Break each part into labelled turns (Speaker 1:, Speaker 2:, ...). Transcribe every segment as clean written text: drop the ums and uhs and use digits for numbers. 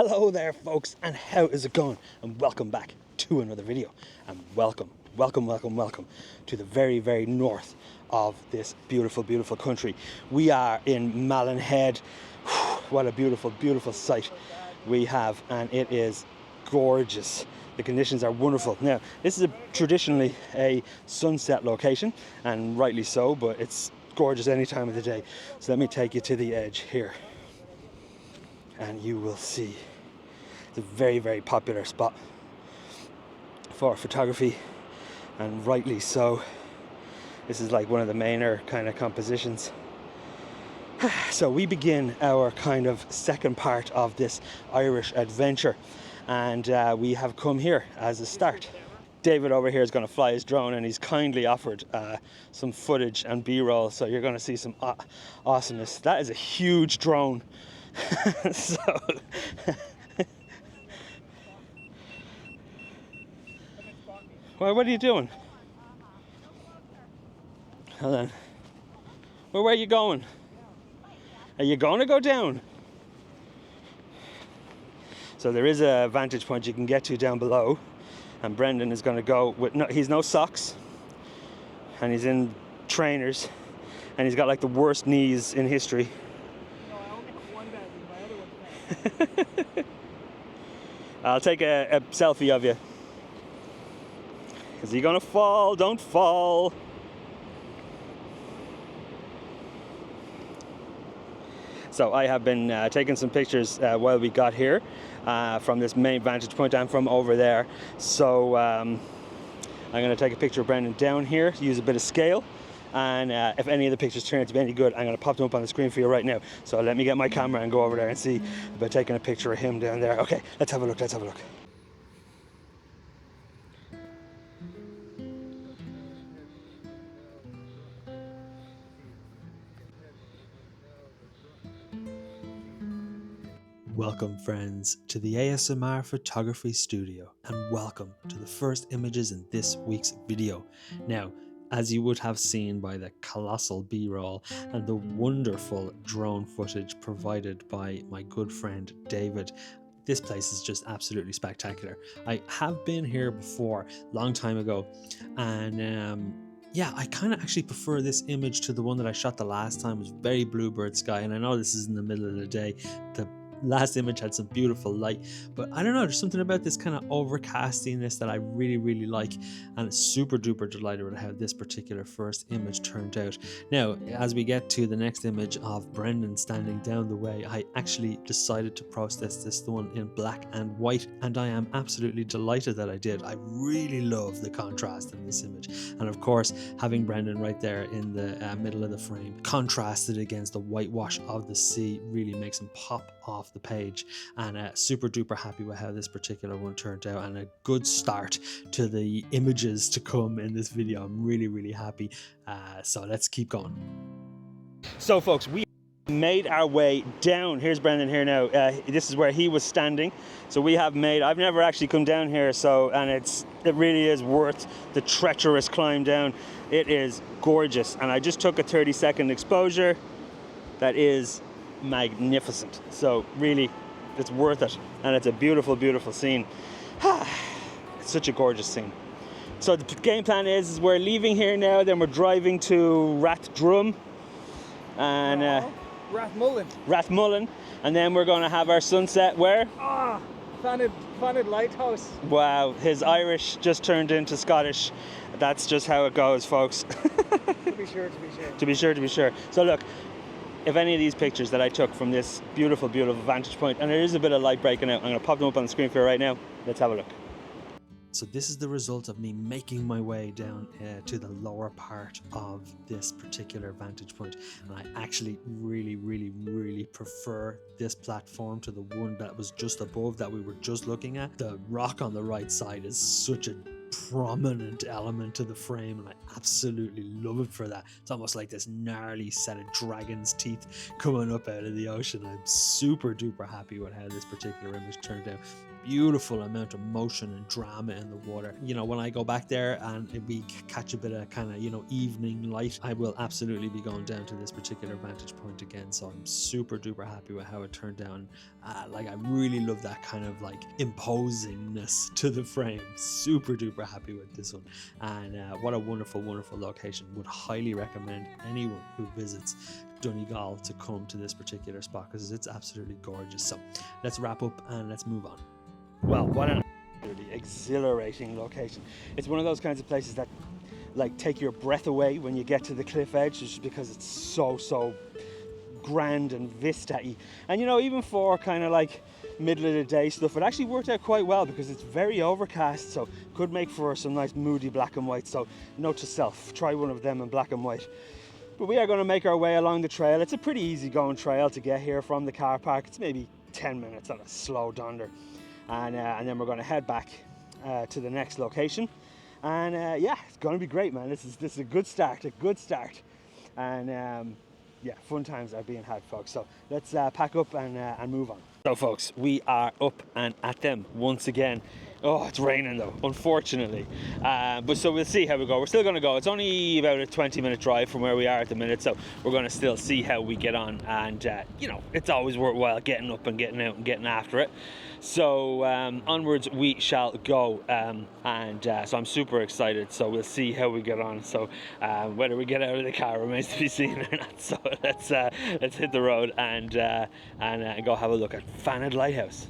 Speaker 1: Hello there folks, and how is it going? And welcome back to another video, and welcome to the very north of this beautiful country. We are in Malin Head. What a beautiful sight we have, and it is gorgeous. The conditions are wonderful. Now, this is traditionally a sunset location, and rightly so, but it's gorgeous any time of the day. So let me take you to the edge here, and you will see it's a very popular spot for photography, and rightly so. This is like one of the mainer kind of compositions. So we begin our kind of second part of this Irish adventure, and we have come here as a start. David over here is going to fly his drone, and he's kindly offered some footage and b-roll, so you're going to see some awesomeness. That is a huge drone. So well, what are you doing? Hold on. Well, where are you going? Are you going to go down? So there is a vantage point you can get to down below, and Brendan is going to go with he's no socks, and he's in trainers, and he's got like the worst knees in history.
Speaker 2: No, I only have one bad knee, my other one's bad.
Speaker 1: I'll take a selfie of you. Is he gonna fall? Don't fall. So I have been taking some pictures while we got here from this main vantage point and from over there. So I'm going to take a picture of Brendan down here, use a bit of scale, and if any of the pictures turn out to be any good, I'm going to pop them up on the screen for you right now. So let me get my camera and go over there and see about taking a picture of him down there. Okay, let's have a look. Welcome friends to the ASMR Photography Studio, and welcome to the first images in this week's video. Now, as you would have seen by the colossal b-roll and the wonderful drone footage provided by my good friend David, this place is just absolutely spectacular. I have been here before, long time ago, and yeah, I kind of actually prefer this image to the one that I shot the last time. It was very bluebird sky, and I know this is in the middle of the day. The last image had some beautiful light, but I don't know, there's something about this kind of overcastiness that I really like, and it's super duper delighted with how this particular first image turned out. Now, as we get to the next image of Brendan standing down the way, I actually decided to process this one in black and white, and I am absolutely delighted that I did. I really love the contrast in this image, and of course having Brendan right there in the middle of the frame contrasted against the whitewash of the sea really makes him pop off the page, and super duper happy with how this particular one turned out, and a good start to the images to come in this video. I'm really happy, so let's keep going. So folks, we made our way down. Here's Brendan here now. This is where he was standing. So we have made, I've never actually come down here, so, and it really is worth the treacherous climb down. It is gorgeous, and I just took a 30-second exposure that is magnificent. So really, it's worth it, and it's a beautiful scene. It's such a gorgeous scene. So the game plan is we're leaving here now, then we're driving to Rathmullen, and Rathmullen, and then we're going to have our sunset where?
Speaker 2: Fanad Lighthouse.
Speaker 1: Wow, his Irish just turned into Scottish. That's just how it goes, folks.
Speaker 2: To be sure.
Speaker 1: So look, if any of these pictures that I took from this beautiful vantage point, and there is a bit of light breaking out, I'm going to pop them up on the screen for you right now. Let's have a look. So this is the result of me making my way down to the lower part of this particular vantage point, and I actually really prefer this platform to the one that was just above that we were just looking at. The rock on the right side is such a prominent element to the frame, and I absolutely love it for that. It's almost like this gnarly set of dragon's teeth coming up out of the ocean. I'm super duper happy with how this particular image turned out. Beautiful amount of motion and drama in the water. You know, when I go back there and we catch a bit of kind of, you know, evening light, I will absolutely be going down to this particular vantage point again. So I'm super duper happy with how it turned out. Like, I really love that kind of like imposingness to the frame. Super duper happy with this one. And what a wonderful, wonderful location. Would highly recommend anyone who visits Donegal to come to this particular spot, because it's absolutely gorgeous. So let's wrap up and let's move on. Well, what an absolutely exhilarating location. It's one of those kinds of places that like take your breath away when you get to the cliff edge, just because it's so grand and vista-y. And you know, even for kind of like middle of the day stuff, it actually worked out quite well, because it's very overcast, so could make for some nice moody black and white. So note to self, try one of them in black and white. But we are going to make our way along the trail. It's a pretty easy going trail to get here from the car park. It's maybe 10 minutes on a slow donder. And then we're going to head back to the next location. And yeah, it's going to be great, man. This is a good start, And yeah, fun times are being had, folks. So let's pack up and move on. So folks, we are up and at them once again. Oh, it's raining though, unfortunately. But so we'll see how we go. We're still going to go. It's only about a 20-minute drive from where we are at the minute, so we're going to still see how we get on. And you know, it's always worthwhile getting up and getting out and getting after it. So onwards we shall go, so I'm super excited. So we'll see how we get on. So whether we get out of the car remains to be seen or not. So let's hit the road and go have a look at Fanad Lighthouse.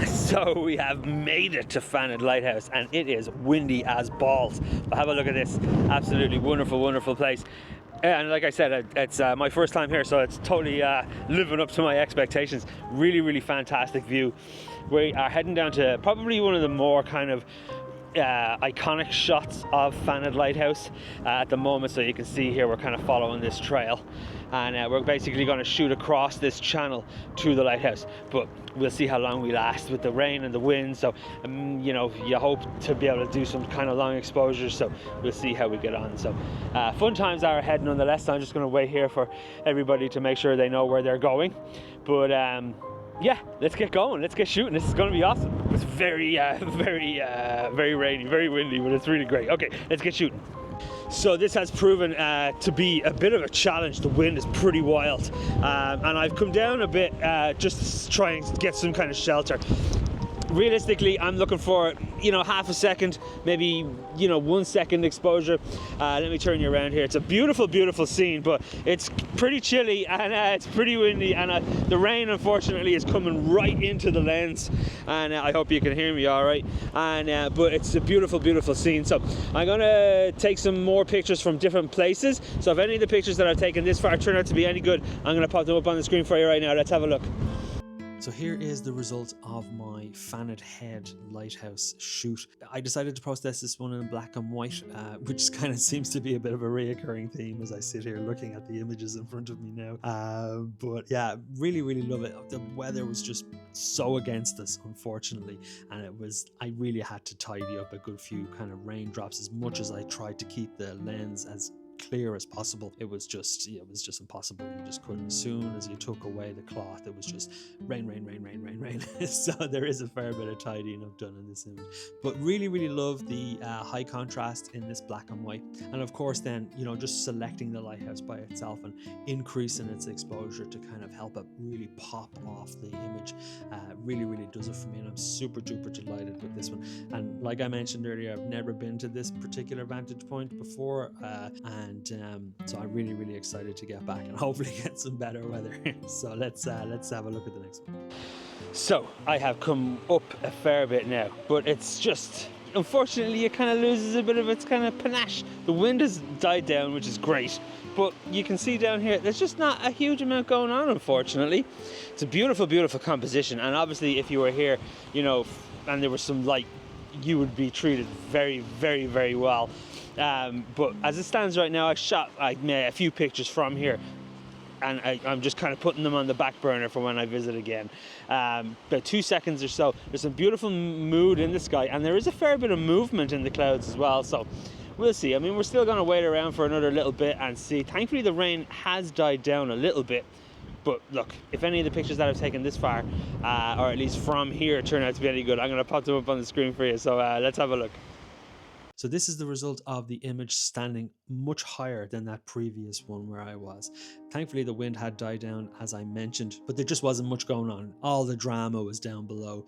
Speaker 1: So we have made it to Fanad Lighthouse, and it is windy as balls. But have a look at this. Absolutely wonderful, wonderful place. And like I said, it's my first time here, so it's totally living up to my expectations. Really, really fantastic view. We are heading down to probably one of the more kind of iconic shots of Fanad Lighthouse at the moment. So you can see here we're kind of following this trail, and we're basically going to shoot across this channel to the lighthouse, but we'll see how long we last with the rain and the wind. So you know, you hope to be able to do some kind of long exposures, so we'll see how we get on. So fun times are ahead nonetheless. I'm just going to wait here for everybody to make sure they know where they're going, but yeah, let's get going, let's get shooting. This is going to be awesome. It's very rainy, very windy, but it's really great. Okay, let's get shooting. So this has proven to be a bit of a challenge. The wind is pretty wild, and I've come down a bit just to try and get some kind of shelter. Realistically, I'm looking for, you know, half a second, maybe, you know, 1 second exposure. Let me turn you around here. It's a beautiful, beautiful scene, but it's pretty chilly and it's pretty windy, and the rain, unfortunately, is coming right into the lens. And I hope you can hear me all right. And but it's a beautiful, beautiful scene. So I'm gonna take some more pictures from different places. So if any of the pictures that I've taken this far turn out to be any good, I'm gonna pop them up on the screen for you right now. Let's have a look. So here is the result of my Fanad Head Lighthouse shoot. I decided to process this one in black and white, which kind of seems to be a bit of a reoccurring theme as I sit here looking at the images in front of me now. But yeah, really, really love it. The weather was just so against us, unfortunately, and I really had to tidy up a good few kind of raindrops. As much as I tried to keep the lens as clear as possible, it was just impossible. You just couldn't. As soon as you took away the cloth, it was just rain. So there is a fair bit of tidying up done in this image, but really, really love the high contrast in this black and white. And of course then, you know, just selecting the lighthouse by itself and increasing its exposure to kind of help it really pop off the image really, really does it for me, and I'm super duper delighted with this one. And like I mentioned earlier, I've never been to this particular vantage point before, and so I'm really, really excited to get back and hopefully get some better weather. So let's have a look at the next one. So I have come up a fair bit now, but it's just, unfortunately, it kind of loses a bit of its kind of panache. The wind has died down, which is great, but you can see down here there's just not a huge amount going on, unfortunately. It's a beautiful, beautiful composition, and obviously if you were here, you know, and there was some light you would be treated very, very, very well. But as it stands right now, I made a few pictures from here, and I'm just kind of putting them on the back burner for when I visit again. About 2 seconds or so. There's some beautiful mood in the sky, and there is a fair bit of movement in the clouds as well. So we'll see. I mean, we're still going to wait around for another little bit and see. Thankfully, the rain has died down a little bit. But look, if any of the pictures that I've taken this far, or at least from here, turn out to be any good, I'm going to pop them up on the screen for you. So let's have a look. So this is the result of the image standing much higher than that previous one where I was. Thankfully, the wind had died down, as I mentioned, but there just wasn't much going on. All the drama was down below,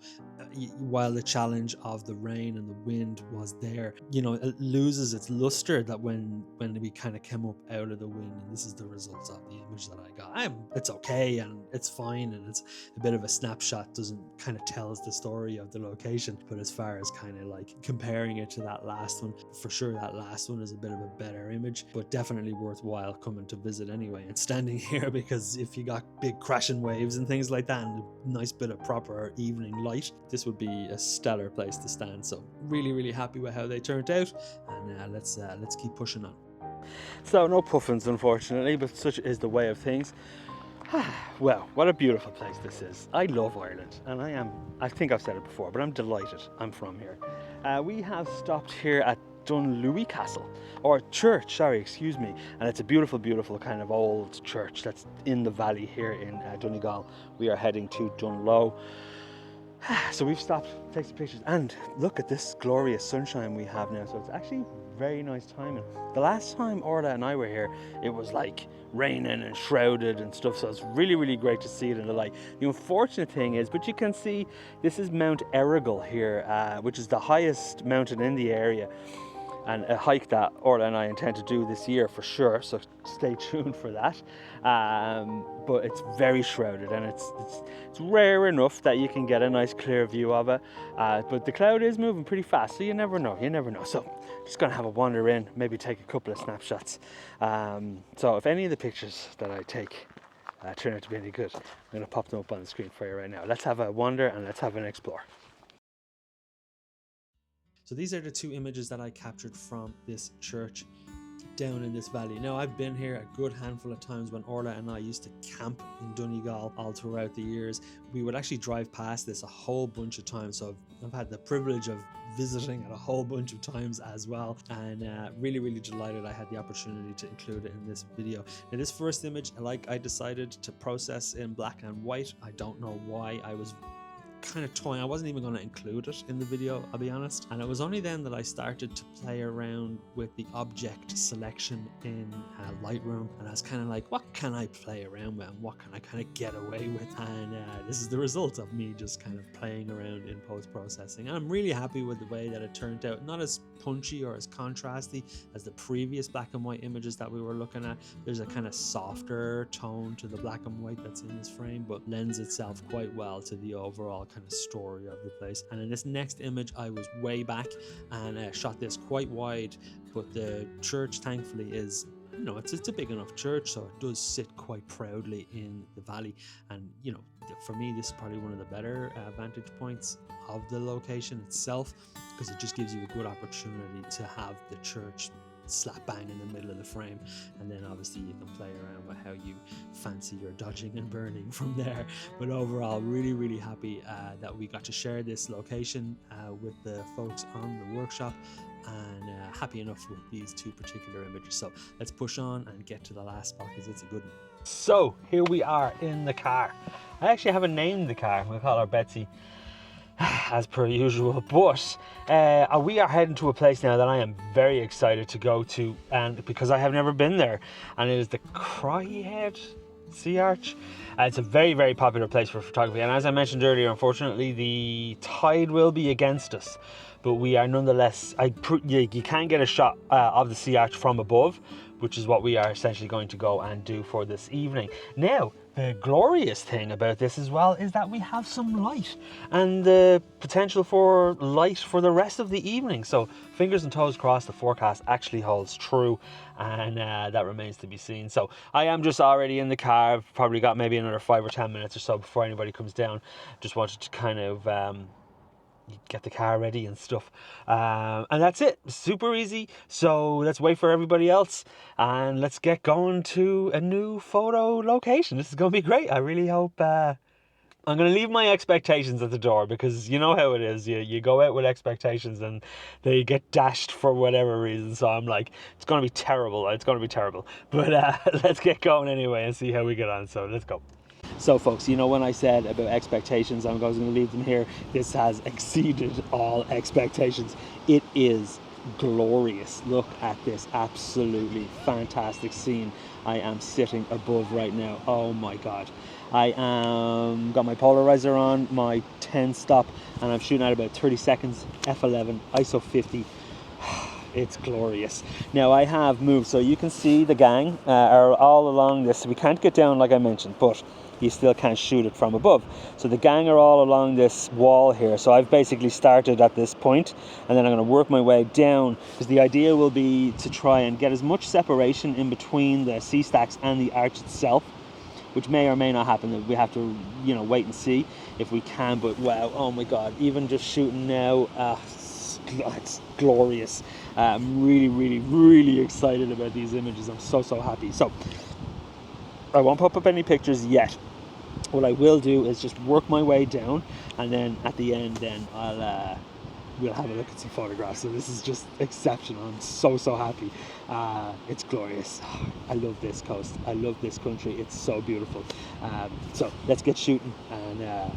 Speaker 1: while the challenge of the rain and the wind was there. You know, it loses its luster that when we kind of came up out of the wind, and this is the result of the image that I got. It's okay and it's fine, and it's a bit of a snapshot, doesn't kind of tell us the story of the location, but as far as kind of like comparing it to that last one, for sure that last one is a bit of a better image, but definitely worthwhile coming to visit anyway and standing here, because if you got big crashing waves and things like that and a nice bit of proper evening light, this would be a stellar place to stand. So really happy with how they turned out, and let's keep pushing on. So no puffins, unfortunately, but such is the way of things. Well, what a beautiful place this is. I love Ireland, and I think I've said it before, but I'm delighted I'm from here. We have stopped here at Dunlewey Castle, or church, sorry, excuse me, and it's a beautiful kind of old church that's in the valley here in Donegal. We are heading to Dunlow. So we've stopped, take some pictures, and look at this glorious sunshine we have now. So it's actually very nice timing. The last time Orla and I were here, it was like raining and shrouded and stuff, so it's really great to see it in the light. The unfortunate thing is, but you can see this is Mount Errigal here, which is the highest mountain in the area, and a hike that Orla and I intend to do this year for sure, so stay tuned for that. But it's very shrouded, and it's rare enough that you can get a nice clear view of it, but the cloud is moving pretty fast, so you never know. So just gonna have a wander in, maybe take a couple of snapshots. So if any of the pictures that I take turn out to be any good, I'm gonna pop them up on the screen for you right now. Let's have a wander and let's have an explore. So these are the two images that I captured from this church down in this valley. Now, I've been here a good handful of times when Orla and I used to camp in Donegal all throughout the years. We would actually drive past this a whole bunch of times, so I've had the privilege of visiting it a whole bunch of times as well, and really delighted I had the opportunity to include it in this video. Now, this first image, I decided to process in black and white. I don't know why. I was kind of toying. I wasn't even going to include it in the video, I'll be honest, and it was only then that I started to play around with the object selection in Lightroom, and I was kind of like, what can I play around with and what can I kind of get away with, and this is the result of me just kind of playing around in post-processing, and I'm really happy with the way that it turned out. Not as punchy or as contrasty as the previous black and white images that we were looking at. There's a kind of softer tone to the black and white that's in this frame, but lends itself quite well to the overall kind of story of the place. And in this next image, I was way back and shot this quite wide, but the church thankfully is, you know, it's a big enough church, so it does sit quite proudly in the valley. And you know, for me, this is probably one of the better vantage points of the location itself, because it just gives you a good opportunity to have the church slap bang in the middle of the frame, and then obviously you can play around with how you fancy your dodging and burning from there. But overall, really happy that we got to share this location with the folks on the workshop, and happy enough with these two particular images. So let's push on and get to the last spot, because it's a good one. So here we are in the car. I actually haven't named the car. We'll call her Betsy as per usual, but we are heading to a place now that I am very excited to go to, and because I have never been there, and it is the Crohy Head Sea Arch. It's a very popular place for photography, and as I mentioned earlier, unfortunately the tide will be against us, but we are nonetheless, you can get a shot of the Sea Arch from above, which is what we are essentially going to go and do for this evening. Now, the glorious thing about this as well is that we have some light, and the potential for light for the rest of the evening. So fingers and toes crossed the forecast actually holds true, and that remains to be seen. So I am just already in the car. I've probably got maybe another 5 or 10 minutes or so before anybody comes down. Just wanted to kind of you get the car ready and stuff. And that's it. Super easy. So let's wait for everybody else and let's get going to a new photo location. This is going to be great. I really hope... I'm going to leave my expectations at the door, because you know how it is. You go out with expectations and they get dashed for whatever reason. So I'm like, it's going to be terrible. It's going to be terrible. But let's get going anyway and see how we get on. So let's go. So folks, you know, when I said about expectations, I'm going to leave them here. This has exceeded all expectations. It is glorious. Look at this absolutely fantastic scene I am sitting above right now. Oh my God. I got my polarizer on, my 10 stop, and I'm shooting at about 30 seconds, f11, ISO 50. It's glorious. Now I have moved, so you can see the gang are all along this. We can't get down like I mentioned, but you still can't shoot it from above. So the gang are all along this wall here. So I've basically started at this point, and then I'm going to work my way down, because the idea will be to try and get as much separation in between the sea stacks and the arch itself, which may or may not happen. We have to, you know, wait and see if we can. But wow, oh my God, even just shooting now, it's glorious. I'm really, really, really excited about these images. I'm so happy. So I won't pop up any pictures yet. What I will do is just work my way down, and then at the end, then we'll have a look at some photographs. So this is just exceptional. I'm so happy. It's glorious. I love this coast. I love this country. It's so beautiful. So let's get shooting and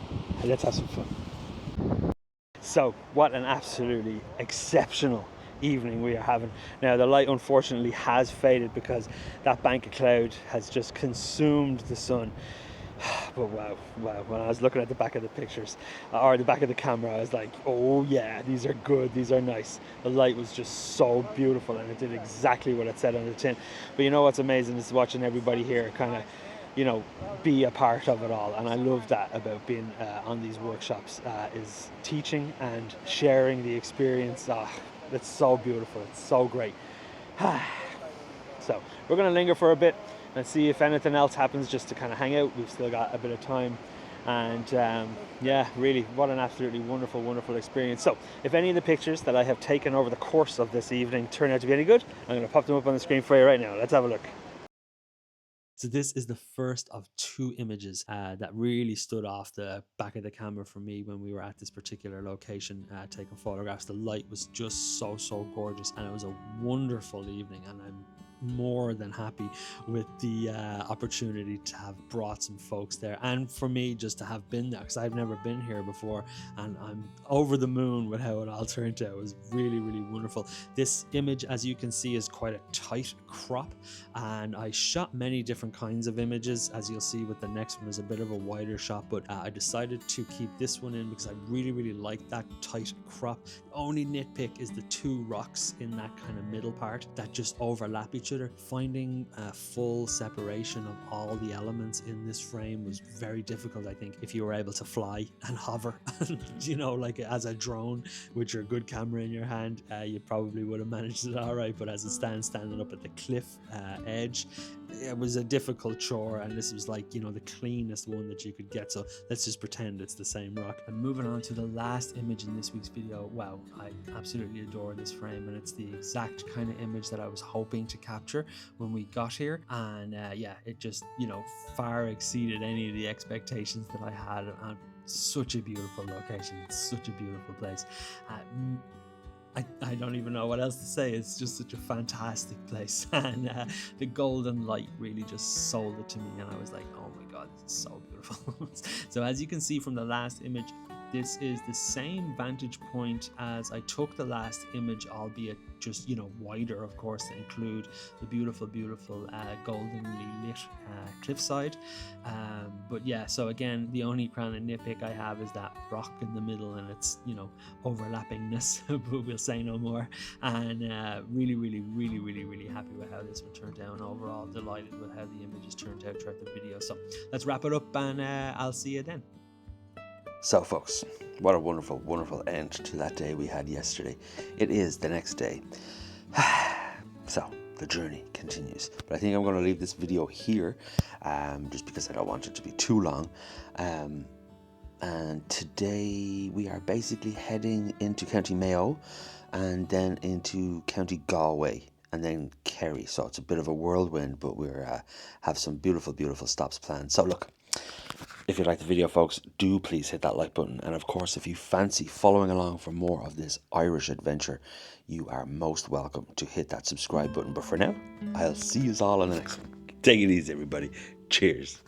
Speaker 1: let's have some fun. So what an absolutely exceptional evening we are having. Now the light unfortunately has faded because that bank of cloud has just consumed the sun. But wow, when I was looking at the back of the pictures, or the back of the camera, I was like, oh yeah, these are good, these are nice. The light was just so beautiful, and it did exactly what it said on the tin. But you know what's amazing is watching everybody here kind of, you know, be a part of it all. And I love that about being on these workshops, is teaching and sharing the experience. It's so beautiful, it's so great. So we're going to linger for a bit and see if anything else happens, just to kind of hang out. We've still got a bit of time, and yeah, really, what an absolutely wonderful experience. So if any of the pictures that I have taken over the course of this evening turn out to be any good, I'm going to pop them up on the screen for you right now. Let's have a look. So this is the first of two images that really stood off the back of the camera for me when we were at this particular location taking photographs. The light was just so gorgeous, and it was a wonderful evening, and I'm more than happy with the opportunity to have brought some folks there, and for me just to have been there, because I've never been here before, and I'm over the moon with how it all turned out. It was really wonderful. This image, as you can see, is quite a tight crop, and I shot many different kinds of images. As you'll see with the next one is a bit of a wider shot, but I decided to keep this one in because I really like that tight crop. The only nitpick is the two rocks in that kind of middle part that just overlap each other. Finding a full separation of all the elements in this frame was very difficult. I think if you were able to fly and hover, you know, like as a drone with your good camera in your hand, you probably would have managed it all right. But as it standing up at the cliff edge, it was a difficult chore, and this was like, you know, the cleanest one that you could get. So let's just pretend it's the same rock. And moving on to the last image in this week's video. Wow, I absolutely adore this frame, and it's the exact kind of image that I was hoping to capture when we got here. And yeah, it just, you know, far exceeded any of the expectations that I had. And such a beautiful location, it's such a beautiful place. I don't even know what else to say. It's just such a fantastic place, and the golden light really just sold it to me, and I was like, oh my God, this is so beautiful. So as you can see from the last image, this is the same vantage point as I took the last image, albeit just, you know, wider, of course, to include the beautiful goldenly lit cliffside. But yeah, so again, the only kind of nitpick I have is that rock in the middle and its, you know, overlappingness, but we'll say no more. And really happy with how this one turned out, and overall delighted with how the images turned out throughout the video. So let's wrap it up, and I'll see you then.
Speaker 3: So folks, what a wonderful end to that day we had yesterday. It is the next day. So the journey continues. But I think I'm going to leave this video here, just because I don't want it to be too long. And today we are basically heading into County Mayo and then into County Galway and then Kerry. So it's a bit of a whirlwind, but we're have some beautiful, beautiful stops planned. So look, if you like the video, folks, do please hit that like button. And of course, if you fancy following along for more of this Irish adventure, you are most welcome to hit that subscribe button. But for now, I'll see you all on the next one. Take it easy, everybody. Cheers.